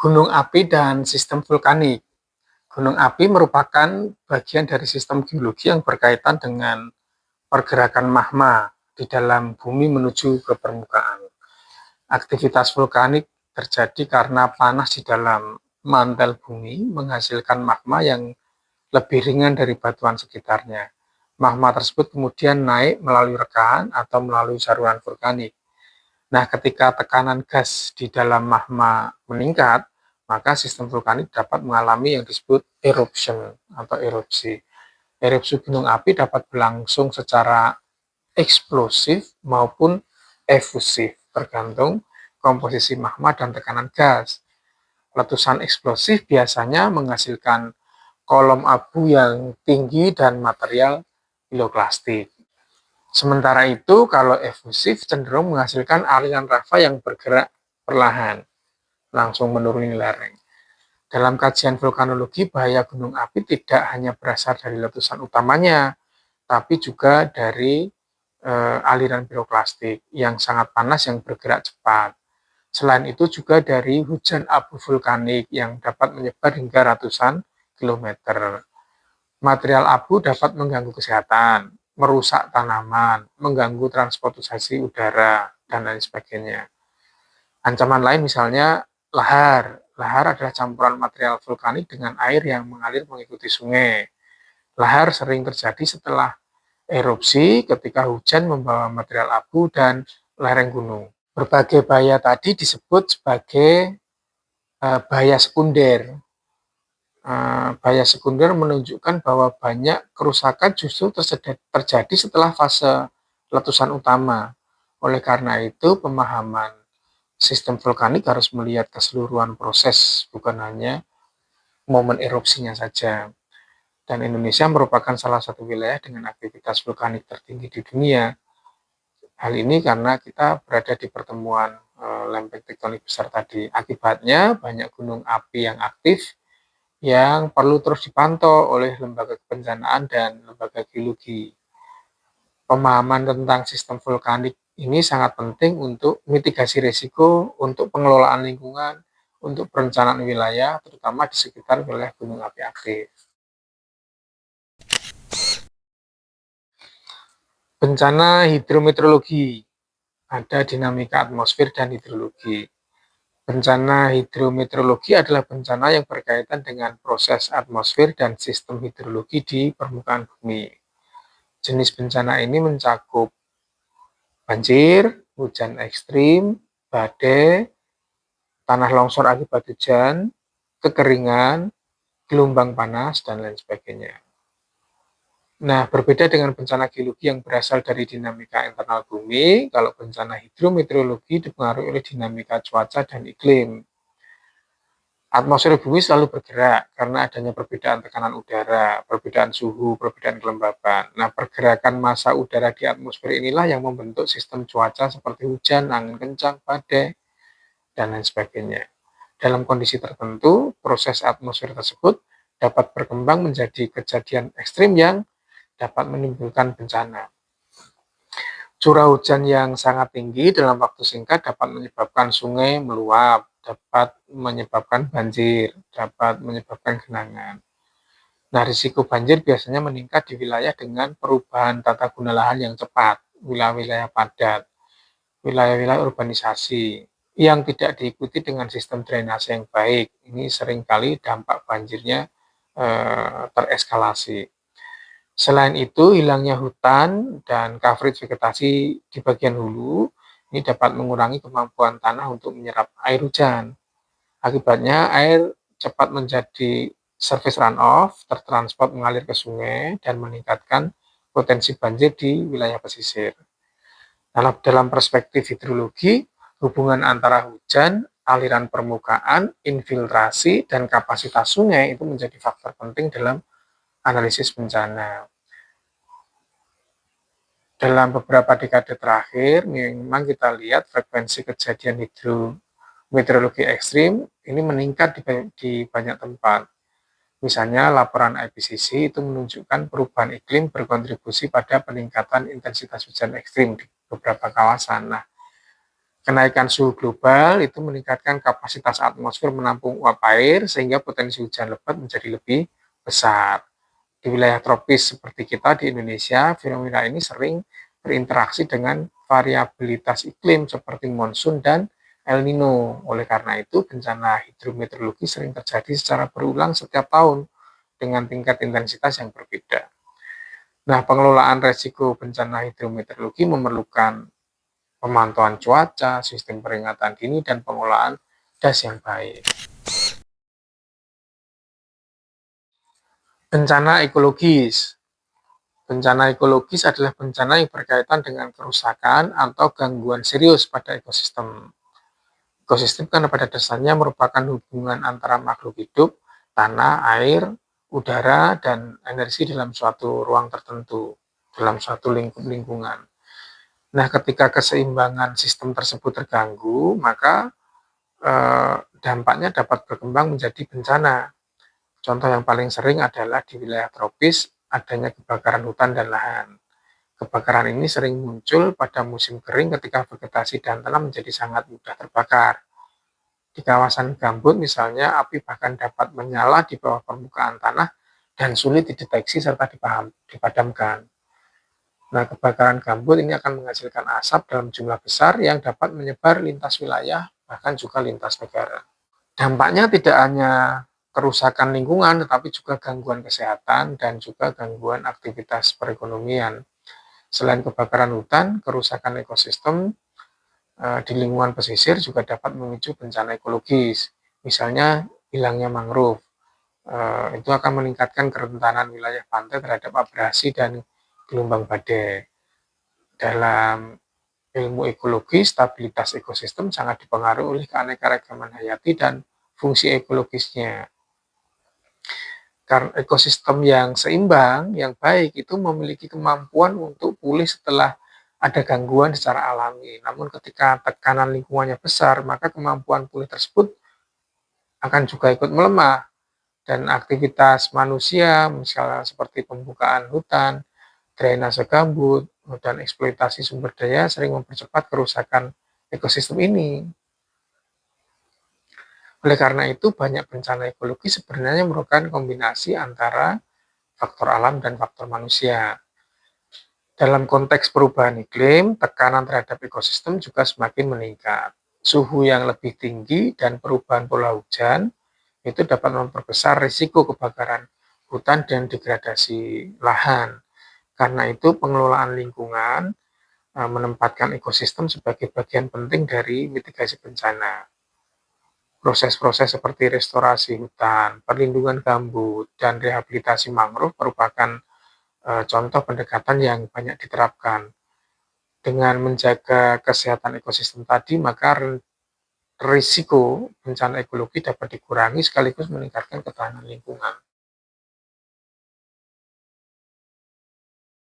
Gunung api dan sistem vulkanik. Gunung api merupakan bagian dari sistem geologi yang berkaitan dengan pergerakan magma di dalam bumi menuju ke permukaan. Aktivitas vulkanik terjadi karena panas di dalam mantel bumi menghasilkan magma yang lebih ringan dari batuan sekitarnya. Magma tersebut kemudian naik melalui rekahan atau melalui saluran vulkanik. Nah, ketika tekanan gas di dalam magma meningkat, maka sistem vulkanik dapat mengalami yang disebut eruption atau erupsi. Erupsi gunung api dapat berlangsung secara eksplosif maupun efusif, tergantung komposisi magma dan tekanan gas. Letusan eksplosif biasanya menghasilkan kolom abu yang tinggi dan material piroklastik. Sementara itu, kalau efusif cenderung menghasilkan aliran lava yang bergerak perlahan, langsung menuruni lereng. Dalam kajian vulkanologi, bahaya gunung api tidak hanya berasal dari letusan utamanya, tapi juga dari aliran piroklastik yang sangat panas yang bergerak cepat. Selain itu juga dari hujan abu vulkanik yang dapat menyebar hingga ratusan kilometer. Material abu dapat mengganggu kesehatan, merusak tanaman, mengganggu transportasi udara, dan lain sebagainya. Ancaman lain misalnya lahar. Lahar adalah campuran material vulkanik dengan air yang mengalir mengikuti sungai. Lahar sering terjadi setelah erupsi ketika hujan membawa material abu dan lereng gunung. Berbagai bahaya tadi disebut sebagai bahaya sekunder. Bahaya sekunder menunjukkan bahwa banyak kerusakan justru terjadi setelah fase letusan utama. Oleh karena itu, pemahaman sistem vulkanik harus melihat keseluruhan proses, bukan hanya momen erupsinya saja. Dan Indonesia merupakan salah satu wilayah dengan aktivitas vulkanik tertinggi di dunia. Hal ini karena kita berada di pertemuan lempeng tektonik besar tadi. Akibatnya banyak gunung api yang aktif yang perlu terus dipantau oleh lembaga kebencanaan dan lembaga geologi. Pemahaman tentang sistem vulkanik ini sangat penting untuk mitigasi risiko, untuk pengelolaan lingkungan, untuk perencanaan wilayah, terutama di sekitar wilayah gunung api aktif. Bencana hidrometeorologi, ada dinamika atmosfer dan hidrologi. Bencana hidrometeorologi adalah bencana yang berkaitan dengan proses atmosfer dan sistem hidrologi di permukaan bumi. Jenis bencana ini mencakup banjir, hujan ekstrim, badai, tanah longsor akibat hujan, kekeringan, gelombang panas, dan lain sebagainya. Nah, berbeda dengan bencana geologi yang berasal dari dinamika internal bumi, kalau bencana hidrometeorologi dipengaruhi oleh dinamika cuaca dan iklim. Atmosfer bumi selalu bergerak karena adanya perbedaan tekanan udara, perbedaan suhu, perbedaan kelembaban. Nah, pergerakan massa udara di atmosfer inilah yang membentuk sistem cuaca seperti hujan, angin kencang, badai, dan lain sebagainya. Dalam kondisi tertentu, proses atmosfer tersebut dapat berkembang menjadi kejadian ekstrim yang dapat menimbulkan bencana. Curah hujan yang sangat tinggi dalam waktu singkat dapat menyebabkan sungai meluap, dapat menyebabkan banjir, dapat menyebabkan genangan. Nah, risiko banjir biasanya meningkat di wilayah dengan perubahan tata guna lahan yang cepat, wilayah-wilayah padat, wilayah-wilayah urbanisasi yang tidak diikuti dengan sistem drainase yang baik. Ini seringkali dampak banjirnya tereskalasi. Selain itu, hilangnya hutan dan coverage vegetasi di bagian hulu ini dapat mengurangi kemampuan tanah untuk menyerap air hujan. Akibatnya, air cepat menjadi surface runoff, tertransport mengalir ke sungai, dan meningkatkan potensi banjir di wilayah pesisir. Dalam perspektif hidrologi, hubungan antara hujan, aliran permukaan, infiltrasi, dan kapasitas sungai itu menjadi faktor penting dalam analisis bencana. Dalam beberapa dekade terakhir, memang kita lihat frekuensi kejadian hidrometeorologi ekstrim ini meningkat di banyak tempat. Misalnya laporan IPCC itu menunjukkan perubahan iklim berkontribusi pada peningkatan intensitas hujan ekstrim di beberapa kawasan. Nah, Kenaikan suhu global itu meningkatkan kapasitas atmosfer menampung uap air sehingga potensi hujan lebat menjadi lebih besar. Di wilayah tropis seperti kita di Indonesia, fenomena ini sering berinteraksi dengan variabilitas iklim seperti monsun dan El Nino. Oleh karena itu, bencana hidrometeorologi sering terjadi secara berulang setiap tahun dengan tingkat intensitas yang berbeda. Nah, pengelolaan resiko bencana hidrometeorologi memerlukan pemantauan cuaca, sistem peringatan dini, dan pengolahan das yang baik. Bencana ekologis. Bencana ekologis adalah bencana yang berkaitan dengan kerusakan atau gangguan serius pada ekosistem. Ekosistem kan pada dasarnya merupakan hubungan antara makhluk hidup, tanah, air, udara, dan energi dalam suatu ruang tertentu, dalam suatu lingkungan. Nah, ketika keseimbangan sistem tersebut terganggu, maka dampaknya dapat berkembang menjadi bencana. Contoh yang paling sering adalah di wilayah tropis, adanya kebakaran hutan dan lahan. Kebakaran ini sering muncul pada musim kering ketika vegetasi dan tanah menjadi sangat mudah terbakar. Di kawasan gambut misalnya, api bahkan dapat menyala di bawah permukaan tanah dan sulit dideteksi serta dipadamkan. Nah, kebakaran gambut ini akan menghasilkan asap dalam jumlah besar yang dapat menyebar lintas wilayah, bahkan juga lintas negara. Dampaknya tidak hanya kerusakan lingkungan, tetapi juga gangguan kesehatan dan juga gangguan aktivitas perekonomian. Selain kebakaran hutan, kerusakan ekosistem di lingkungan pesisir juga dapat memicu bencana ekologis. Misalnya hilangnya mangrove, itu akan meningkatkan kerentanan wilayah pantai terhadap abrasi dan gelombang badai. Dalam ilmu ekologi, stabilitas ekosistem sangat dipengaruhi oleh keanekaragaman hayati dan fungsi ekologisnya. Karena ekosistem yang seimbang, yang baik itu memiliki kemampuan untuk pulih setelah ada gangguan secara alami. Namun ketika tekanan lingkungannya besar, maka kemampuan pulih tersebut akan juga ikut melemah. Dan aktivitas manusia, misalnya seperti pembukaan hutan, drainase gambut, dan eksploitasi sumber daya sering mempercepat kerusakan ekosistem ini. Oleh karena itu, banyak bencana ekologi sebenarnya merupakan kombinasi antara faktor alam dan faktor manusia. Dalam konteks perubahan iklim, tekanan terhadap ekosistem juga semakin meningkat. Suhu yang lebih tinggi dan perubahan pola hujan itu dapat memperbesar risiko kebakaran hutan dan degradasi lahan. Karena itu, pengelolaan lingkungan menempatkan ekosistem sebagai bagian penting dari mitigasi bencana. Proses-proses seperti restorasi hutan, perlindungan gambut, dan rehabilitasi mangrove merupakan contoh pendekatan yang banyak diterapkan. Dengan menjaga kesehatan ekosistem tadi, maka risiko bencana ekologi dapat dikurangi sekaligus meningkatkan ketahanan lingkungan.